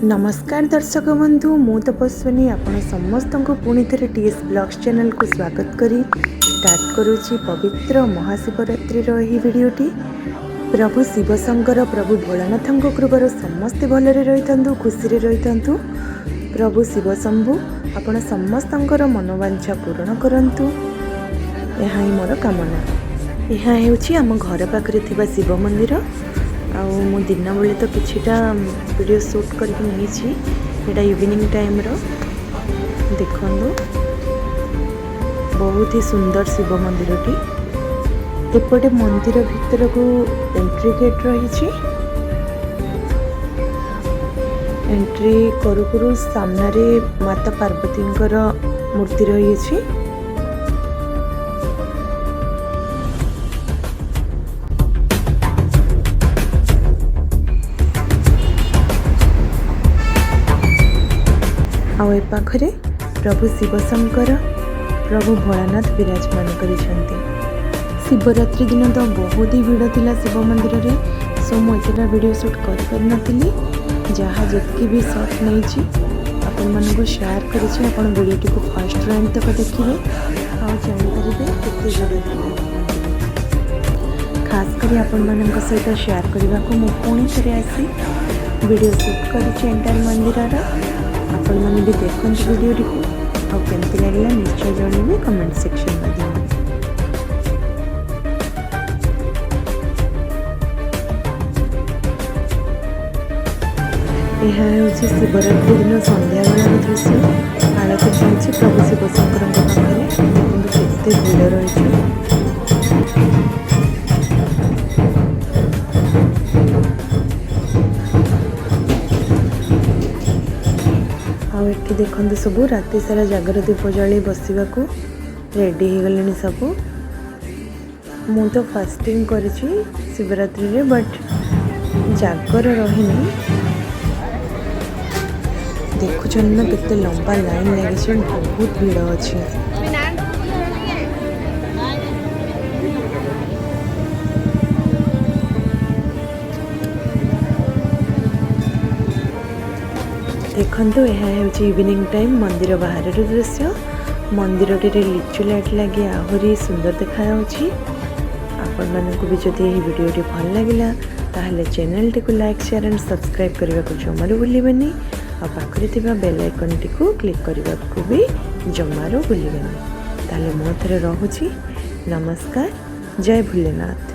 नमस्कार दर्शक बंधु मु तपस्विनी आपण समस्त को पुणी थे टीएस ब्लॉग्स चैनल को स्वागत करी स्टार्ट करुच्ची पवित्र महाशिवरात्रि रही वीडियोटी। प्रभु शिवशंकर प्रभु भोलानाथ कृपार समस्ते भलरे रही था खुशी रही था। प्रभु शिव शंभु आपण समस्तंकर मनोवांछा पूर्ण करंतु यह ही मोर कामना। यह हेउची आम घर पाखरे थिबा शिव मंदिर आउ मु दिन बेले तो किछिटा वीडियो शूट करके नहीं एटा इवनिंग टाइम रो देखंदु बहुत ही सुंदर शिव मंदिरटी। एपटे मंदिर भितर को एंट्री गेट रही एंट्री करू करू सामने माता पार्वती मूर्ति रही। आउ ए पाखरे प्रभु शिवशंकर प्रभु भोलानाथ विराजमान करिसेंती। शिवरात्रि दिन तो बहुत ही भीड़ थिला शिव मंदिर रे, सो मुझे वीडियो शूट कर पारि जहाँ जितकी भी शॉट नहीं आपण मानको शेयर करिछि। आपण वीडियोटी को फर्स्ट एंड तक देखिए और जानपारे केते जोड़े खास करी आपण मानक सहित शेयर करने को मु पुणी थे आसी वीडियो शूट करिछि एंटायर मंदिर। आपण मैंने भी देखते वीडियो को और केमती लगे निश्चय जनइबे कमेंट सेक्शन माध्यम। यह हूँ शिवरात्रि दिन संध्या बेलार दृश्य। आरती चलती प्रभु शिवशंकर पाखे केते भीड़ रही। आठी देखते सब राति सारा जागर दीप जल बसवा रेडी हो गले सब। मु तो फास्टिंग कर शिवरात्रि रे बट जागर रही देखुन ना केते लंबा लाइन लगे बहुत भीड़ अच्छी। देखंतु यह हूँ इवनिंग टाइम मंदिर बाहर दृश्य। मंदिर लिचु लाइट लगे आहरी सुंदर देखा। आपण मानक भी जदि यह वीडियो भल लगे ताहले चैनल टी को लाइक शेयर एंड सब्सक्राइब करने को जमारू भूलिबेनी और पाखरे थिबा बेल आइकन टी को क्लिक करने को भी जमारू भूलिबेनी। ताहले मो थरे रहुची। नमस्कार, जय भोलेनाथ।